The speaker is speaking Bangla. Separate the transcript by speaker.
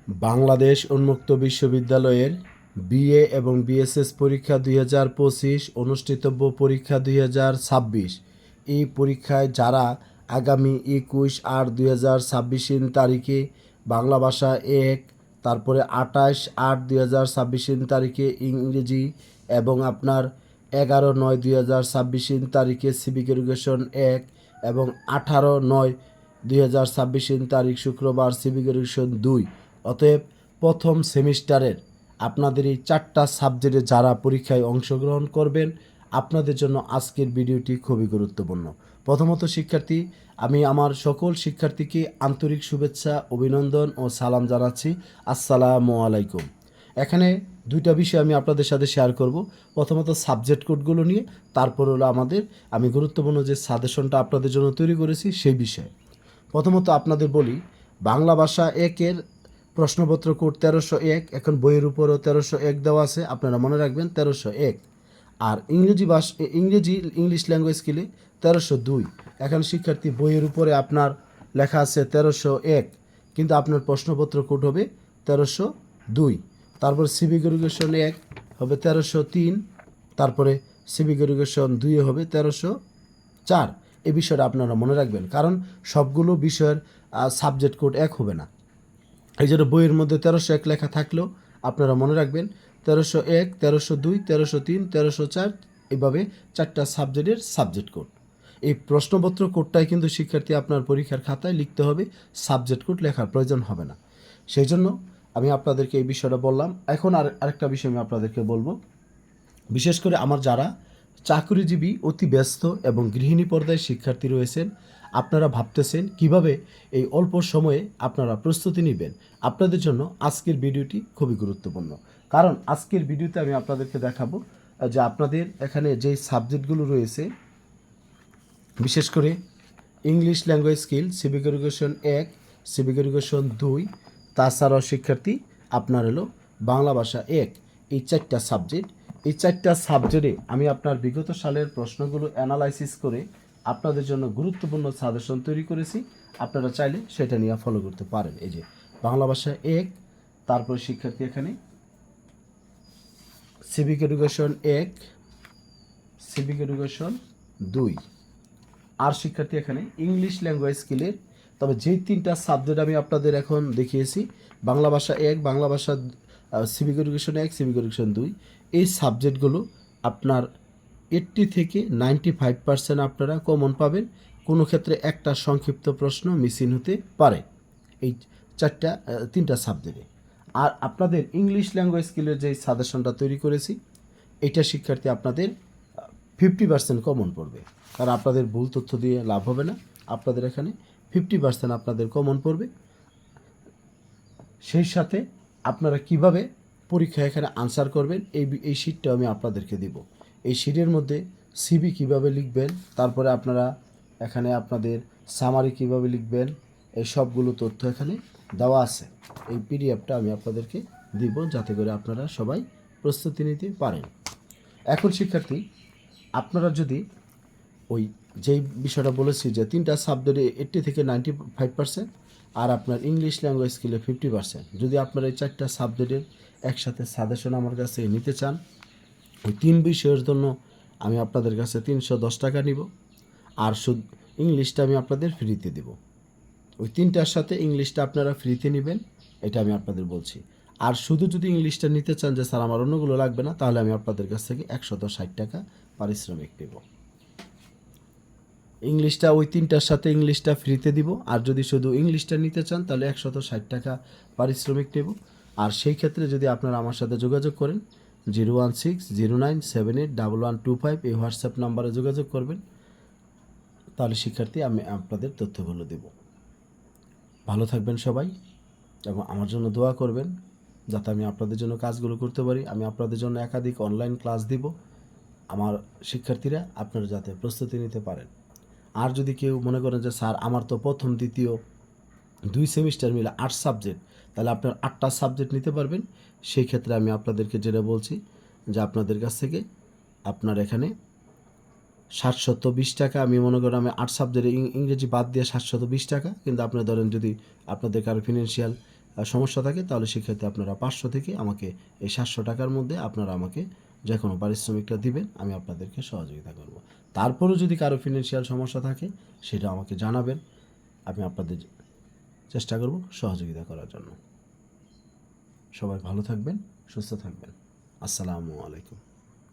Speaker 1: বাংলাদেশ উন্মুক্ত বিশ্ববিদ্যালয়ের বিএ এবং বিএসএস পরীক্ষা 2025 অনুষ্ঠিতব্য পরীক্ষা 2026। এই পরীক্ষায় যারা আগামী 21/8/2026 তারিখে বাংলা ভাষা 1, তারপরে 28/8/2026 তারিখে ইংরেজি এবং আপনার 11/9/2026 তারিখে সিভিক এডুকেশন 1 এবং 18/9/2026 তারিখ শুক্রবার সিভিক এডুকেশন 2। অতএব প্রথম সেমিস্টারের আপনাদের এই 4টা সাবজেক্টে যারা পরীক্ষায় অংশগ্রহণ করবেন, আপনাদের জন্য আজকের ভিডিওটি খুবই গুরুত্বপূর্ণ। প্রথমত শিক্ষার্থী, আমি আমার সকল শিক্ষার্থীকে আন্তরিক শুভেচ্ছা, অভিনন্দন ও সালাম জানাচ্ছি। আসসালামু আলাইকুম। এখানে দুইটা বিষয় আমি আপনাদের সাথে শেয়ার করব। প্রথমত সাবজেক্ট কোডগুলো নিয়ে, তারপর হলো আমি গুরুত্বপূর্ণ যে সাজেশনটা আপনাদের জন্য তৈরি করেছি সেই বিষয়ে। প্রথমত আপনাদের বলি, বাংলা ভাষা 1-এর প্রশ্নপত্র কোড 1301। এখন বইয়ের উপরও 1301 দেওয়া আছে, আপনারা মনে রাখবেন 1301। আর ইংলিশ ল্যাঙ্গুয়েজ স্কিলে 1302। এখন শিক্ষার্থী, বইয়ের উপরে আপনার লেখা আছে 1301, কিন্তু আপনার প্রশ্নপত্র কোড হবে 1302। তারপর সিভিক এডুকেশন 1 হবে 1303, তারপরে সিভিক এডুকেশন 2 হবে 1304। এই বিষয়টা আপনারা মনে রাখবেন, কারণ সবগুলো বিষয়ের সাবজেক্ট কোড এক হবে না। এই জন্য বইয়ের মধ্যে 1301 লেখা থাকলেও আপনারা মনে রাখবেন 1301, 1302, 1303, 1304, এইভাবে 4টা সাবজেক্টের সাবজেক্ট কোড। এই প্রশ্নপত্র কোডটাই কিন্তু শিক্ষার্থী আপনার পরীক্ষার খাতায় লিখতে হবে, সাবজেক্ট কোড লেখার প্রয়োজন হবে না। সেই জন্য আমি আপনাদেরকে এই বিষয়টা বললাম। এখন আরেকটা বিষয় আমি আপনাদেরকে বলবো, বিশেষ করে আমার যারা চাকরিজীবী, অতি ব্যস্ত এবং গৃহিণী পর্যায়ে শিক্ষার্থী রয়েছেন, আপনারা ভাবতেছেন কিভাবে এই অল্প সময়ে আপনারা প্রস্তুতি নেবেন। আপনাদের জন্য আজকের ভিডিওটি খুবই গুরুত্বপূর্ণ, কারণ আজকের ভিডিওতে আমি আপনাদেরকে দেখাবো যে আপনাদের এখানে যেই সাবজেক্টগুলো রয়েছে, বিশেষ করে English language skill civic education 1, civic education 2, তাছাড়াও শিক্ষার্থী আপনার হলো বাংলা ভাষা 1। এই 4টা সাবজেক্ট, এই 4টা সাবজেক্টে আমি আপনার বিগত সালের প্রশ্নগুলো অ্যানালাইসিস করে আপনাদের জন্য গুরুত্বপূর্ণ সাজেশন তৈরি করেছি। আপনারা চাইলে সেটা নিয়ে ফলো করতে পারেন। এই যে বাংলা ভাষা 1, তারপর শিক্ষার্থী এখানে সিভিক এডুকেশন 1, সিভিক এডুকেশন 2, আর শিক্ষার্থী এখানে ইংলিশ ল্যাঙ্গুয়েজ স্কিলের, তবে যেই 3টা সাবজেক্ট আমি আপনাদের এখন দেখিয়েছি, বাংলা ভাষা 1, বাংলা ভাষা সিভিক এডুকেশন 1, সিভিক এডুকেশন 2, এই সাবজেক্টগুলো আপনার 80 থেকে 95% আপনারা কমন পাবেন। কোনো ক্ষেত্রে একটা সংক্ষিপ্ত প্রশ্ন মিসিং হতে পারে এই 3টা সাবজেক্টে। আর আপনাদের ইংলিশ ল্যাঙ্গুয়েজ স্কিলের যে সাজেশনটা তৈরি করেছি, এটা শিক্ষার্থী আপনাদের 50% কমন পড়বে, কারণ আপনাদের ভুল তথ্য দিয়ে লাভ হবে না। আপনাদের এখানে 50% আপনাদের কমন পড়বে। সেই সাথে আপনারা কিভাবে পরীক্ষায় এখানে আনসার করবেন এই শিটটা আমি আপনাদেরকে দিব। এই শিটের মধ্যে সিভি কিভাবে লিখবেন, তারপরে আপনারা এখানে আপনাদের সামারি কিভাবে লিখবেন, এই সবগুলো তথ্য এখানে দেওয়া আছে। এই পিডিএফটা আমি আপনাদেরকে দিব, যাতে করে আপনারা সবাই প্রস্তুতি নিতে পারেন। এখন শিক্ষার্থী, আপনারা যদি ওই যেই বিষয়টা বলেছি যে 3টা সাবজেক্টে 80 থেকে 95%, আর আপনার ইংলিশ ল্যাঙ্গুয়েজ স্কিলে 50%, যদি আপনারা এই 4টা সাবজেক্টের একসাথে সাজেশন আমার কাছে নিতে চান, ওই 3 বিষয়ের জন্য আমি আপনাদের কাছে 310 টাকা নিব, আর শুধু ইংলিশটা আমি আপনাদের ফ্রিতে দেব। ওই 3টার সাথে ইংলিশটা আপনারা ফ্রিতে নেবেন, এটা আমি আপনাদের বলছি। আর শুধু যদি ইংলিশটা নিতে চান যে স্যার আমার অন্যগুলো লাগবে না, তাহলে আমি আপনাদের কাছ থেকে 160 টাকা পারিশ্রমিক নেব। ইংলিশটা ওই 3টার সাথে ইংলিশটা ফ্রিতে দিব, আর যদি শুধু ইংলিশটা নিতে চান তাহলে 160 টাকা পারিশ্রমিক নেব। আর সেই ক্ষেত্রে যদি আপনারা আমার সাথে যোগাযোগ করেন 01609781125 এই হোয়াটসঅ্যাপ নাম্বারে যোগাযোগ করবেন, তাহলে শিক্ষার্থী আমি আপনাদের তথ্যগুলো দেব। ভালো থাকবেন সবাই, এবং আমার জন্য দোয়া করবেন যাতে আমি আপনাদের জন্য কাজগুলো করতে পারি। আমি আপনাদের জন্য একাধিক অনলাইন ক্লাস দিব, আমার শিক্ষার্থীরা আপনারা যাতে প্রস্তুতি নিতে পারেন। আর যদি কেউ মনে করেন যে স্যার আমার তো প্রথম দ্বিতীয় 2 সেমিস্টার মিলে 8 সাবজেক্ট, তাহলে আপনার 8টা সাবজেক্ট নিতে পারবেন। সেই ক্ষেত্রে আমি আপনাদেরকে যেটা বলছি যে আপনাদের কাছ থেকে আপনার এখানে 720 টাকা, আমি মনে করেন আমি 8 সাবজেক্টে ইংরেজি বাদ দিয়ে 720 টাকা, কিন্তু আপনারা ধরেন যদি আপনাদের কারো ফিনান্সিয়াল সমস্যা থাকে তাহলে সেক্ষেত্রে আপনারা 500 থেকে আমাকে এই 700 টাকার মধ্যে আপনারা আমাকে যে কোনো পারিশ্রমিকটা দিবেন, আমি আপনাদেরকে সহযোগিতা করব। তারপরেও যদি কারো ফিনান্সিয়াল সমস্যা থাকে সেটা আমাকে জানাবেন, আমি আপনাদের চেষ্টা করব সহযোগিতা করার জন্য। সবাই ভালো থাকবেন, সুস্থ থাকবেন। আসসালামু আলাইকুম।